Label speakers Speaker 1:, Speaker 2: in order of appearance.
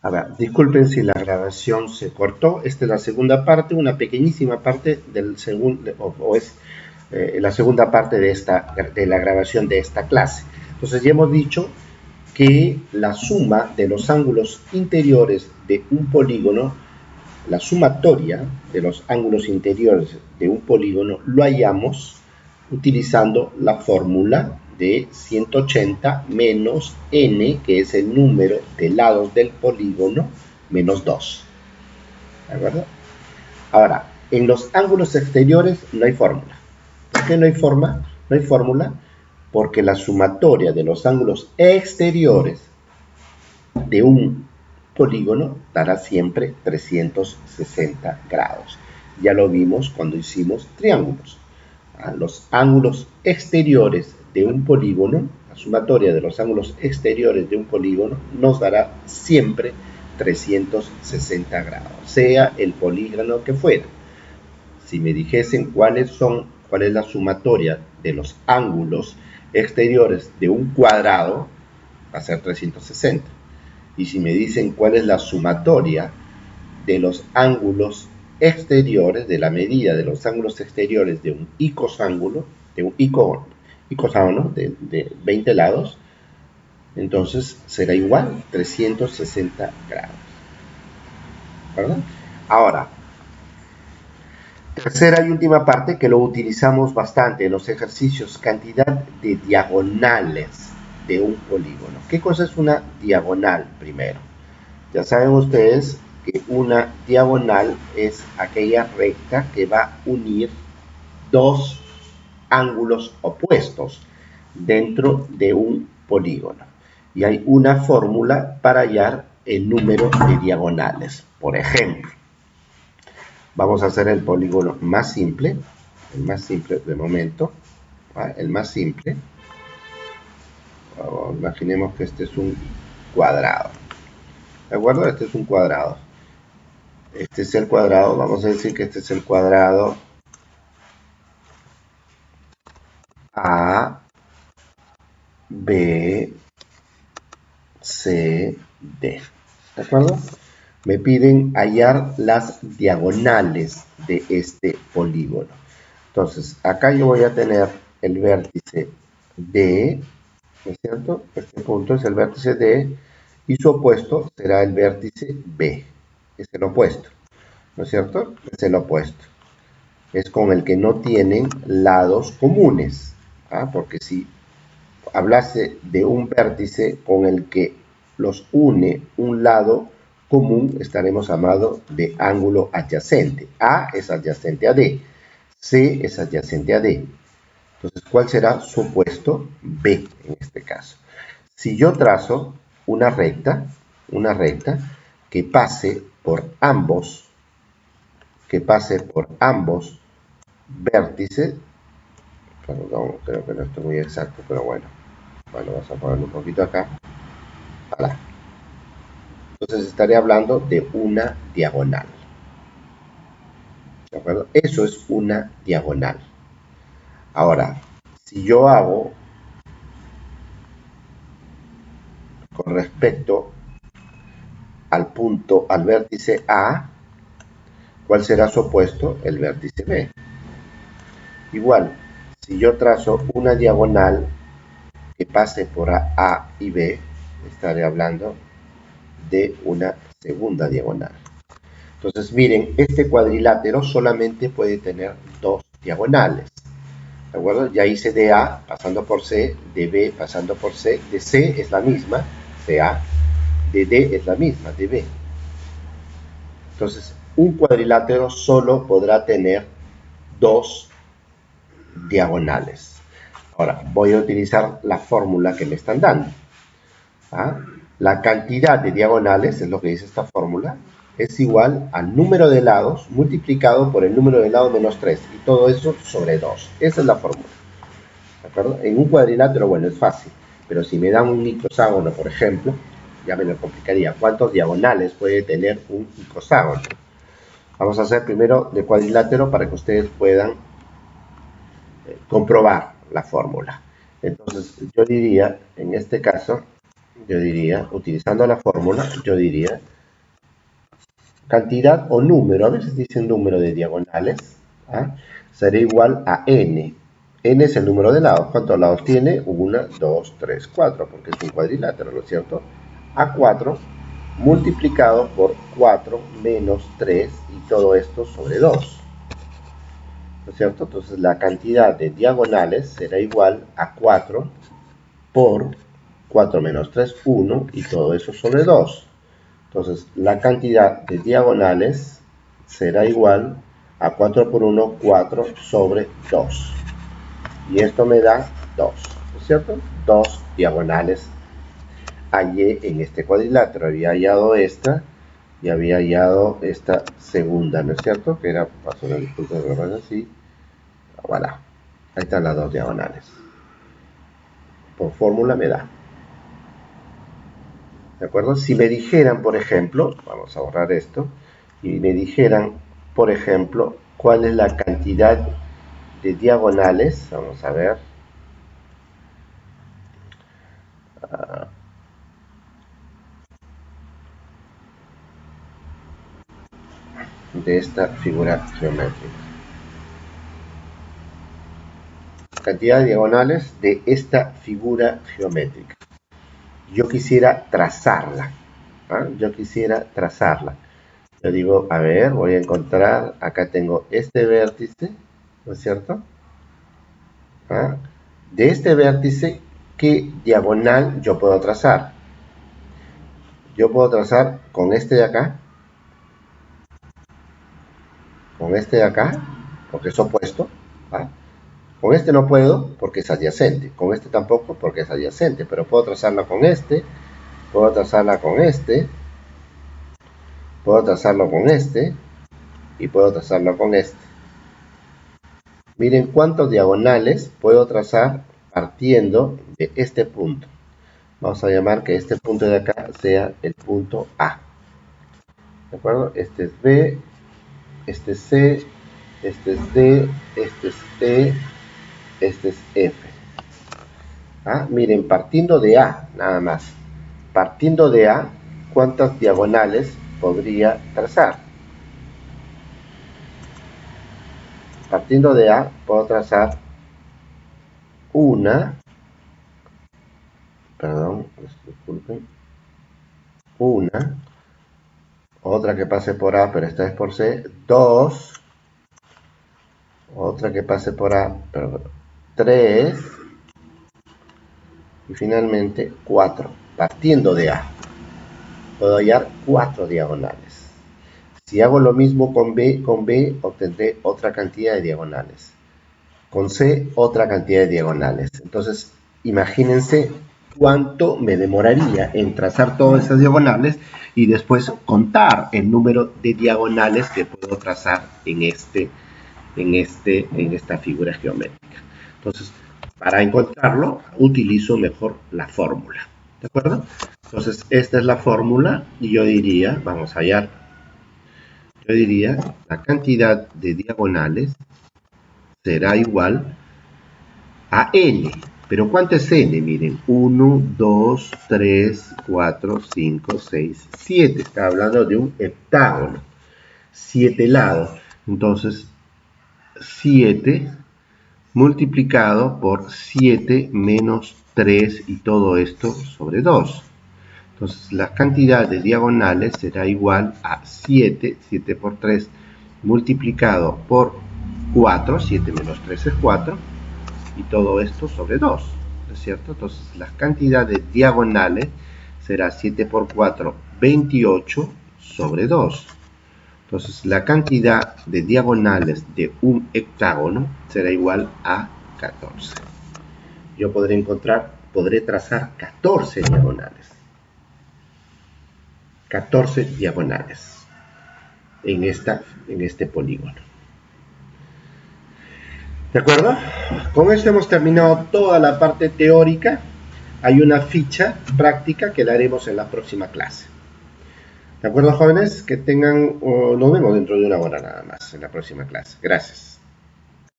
Speaker 1: A ver, disculpen si la grabación se cortó. Esta es la segunda parte, una pequeñísima parte del segundo, o es la segunda parte de la grabación de esta clase. Entonces ya hemos dicho que la suma de los ángulos interiores de un polígono, la sumatoria de los ángulos interiores de un polígono, lo hallamos utilizando la fórmula de 180 menos n, que es el número de lados del polígono, menos 2. ¿De acuerdo? Ahora, en los ángulos exteriores no hay fórmula. ¿Por qué no hay forma? No hay fórmula porque la sumatoria de los ángulos exteriores de un polígono dará siempre 360 grados. Ya lo vimos cuando hicimos triángulos. Los ángulos exteriores de un polígono, la sumatoria de los ángulos exteriores de un polígono nos dará siempre 360 grados, sea el polígono que fuera. Si me dijesen cuál es la sumatoria de los ángulos exteriores de un cuadrado, va a ser 360. Y si me dicen cuál es la sumatoria de los ángulos exteriores, de la medida de los ángulos exteriores de un icosángulo, de un icosano de 20 lados, entonces será igual 360 grados. ¿Verdad? Ahora, tercera y última parte que lo utilizamos bastante en los ejercicios, cantidad de diagonales de un polígono. ¿Qué cosa es una diagonal primero? Ya saben ustedes que una diagonal es aquella recta que va a unir dos ángulos opuestos dentro de un polígono. Y hay una fórmula para hallar el número de diagonales. Por ejemplo, vamos a hacer el polígono más simple, el más simple de momento, ¿va? El más simple. Imaginemos que este es un cuadrado. ¿De acuerdo? Este es un cuadrado. Este es el cuadrado, vamos a decir que este es el cuadrado A, B, C, D. ¿De acuerdo? Me piden hallar las diagonales de este polígono. Entonces, acá yo voy a tener el vértice D, ¿no es cierto? Este punto es el vértice D y su opuesto será el vértice B. Es el opuesto, ¿no es cierto? Es el opuesto. Es con el que no tienen lados comunes, porque si hablase de un vértice con el que los une un lado común, estaremos hablando de ángulo adyacente. A es adyacente a D, C es adyacente a D. Entonces, ¿cuál será su opuesto? B en este caso. Si yo trazo una recta que pase por ambos vértices, perdón, creo que no estoy muy exacto, pero bueno, vamos a ponerlo un poquito acá. Para. Entonces estaré hablando de una diagonal. ¿De acuerdo? Eso es una diagonal. Ahora, si yo hago con respecto al vértice A, ¿cuál será su opuesto? El vértice B. Igual, si yo trazo una diagonal que pase por A y B, estaré hablando de una segunda diagonal. Entonces, miren, este cuadrilátero solamente puede tener dos diagonales. ¿De acuerdo? Ya hice de A pasando por C, de B pasando por C, de C es la misma, CA, de D es la misma, de B. Entonces, un cuadrilátero solo podrá tener dos diagonales. Ahora, voy a utilizar la fórmula que me están dando. La cantidad de diagonales, es lo que dice esta fórmula, es igual al número de lados multiplicado por el número de lados menos 3. Y todo eso sobre 2. Esa es la fórmula. ¿De acuerdo? En un cuadrilátero, bueno, es fácil. Pero si me dan un icoságono, por ejemplo, ya me lo complicaría. ¿Cuántos diagonales puede tener un icoságono? Vamos a hacer primero de cuadrilátero para que ustedes puedan comprobar la fórmula. Entonces, yo diría, en este caso, yo diría, utilizando la fórmula, yo diría cantidad o número, a veces dicen número de diagonales, ¿ah? Será igual a n. N es el número de lados. ¿Cuántos lados tiene? 1, 2, 3, 4, porque es un cuadrilátero, ¿no es cierto? A4 multiplicado por 4 menos 3 y todo esto sobre 2. ¿No es cierto? Entonces la cantidad de diagonales será igual a 4 por 4 menos 3, 1 y todo eso sobre 2. Entonces la cantidad de diagonales será igual a 4 por 1, 4 sobre 2. Y esto me da 2, ¿no es cierto? 2 diagonales hallé en este cuadrilátero. Había hallado esta y había hallado esta segunda, ¿no es cierto? Que era, paso una disculpa de verdad así. Voilà. Ahí están las dos diagonales. Por fórmula me da. ¿De acuerdo? Si me dijeran, por ejemplo, vamos a borrar esto, y me dijeran, por ejemplo, cuál es la cantidad de diagonales, vamos a ver, de esta figura geométrica. Cantidad de diagonales de esta figura geométrica. Yo quisiera trazarla. Yo quisiera trazarla. Yo digo, a ver, voy a encontrar, acá tengo este vértice, ¿no es cierto? De este vértice, ¿qué diagonal yo puedo trazar? Yo puedo trazar con este de acá, con este de acá, porque es opuesto, ¿va? Con este no puedo porque es adyacente, con este tampoco porque es adyacente, pero puedo trazarla con este, puedo trazarla con este, puedo trazarlo con este y puedo trazarlo con este. Miren cuántos diagonales puedo trazar partiendo de este punto. Vamos a llamar que este punto de acá sea el punto A. ¿De acuerdo? Este es B, este es C, este es D, este es E, este es F. Miren, partiendo de A, nada más. Partiendo de A, ¿cuántas diagonales podría trazar? Partiendo de A, puedo trazar una, perdón, disculpen, una, otra que pase por A, pero esta es por C, 2, otra que pase por A, perdón, 3, y finalmente 4. Partiendo de A, puedo hallar 4 diagonales. Si hago lo mismo con B obtendré otra cantidad de diagonales. Con C, otra cantidad de diagonales. Entonces, imagínense cuánto me demoraría en trazar todas esas diagonales y después contar el número de diagonales que puedo trazar en esta figura geométrica. Entonces, para encontrarlo, utilizo mejor la fórmula. ¿De acuerdo? Entonces, esta es la fórmula y yo diría, vamos a hallar, yo diría la cantidad de diagonales será igual a n. ¿Pero cuánto es n? Miren, 1, 2, 3, 4, 5, 6, 7. Está hablando de un heptágono. 7 lados. Entonces, 7 multiplicado por 7 menos 3 y todo esto sobre 2. Entonces, la cantidad de diagonales será igual a 7, 7 por 3, multiplicado por 4, 7 menos 3 es 4, y todo esto sobre 2, ¿no es cierto? Entonces, la cantidad de diagonales será 7 por 4, 28 sobre 2. Entonces, la cantidad de diagonales de un hectágono será igual a 14. Yo podré trazar 14 diagonales. 14 diagonales en este polígono. ¿De acuerdo? Con esto hemos terminado toda la parte teórica. Hay una ficha práctica que la haremos en la próxima clase. ¿De acuerdo, jóvenes? Que tengan, nos vemos dentro de una hora nada más en la próxima clase. Gracias.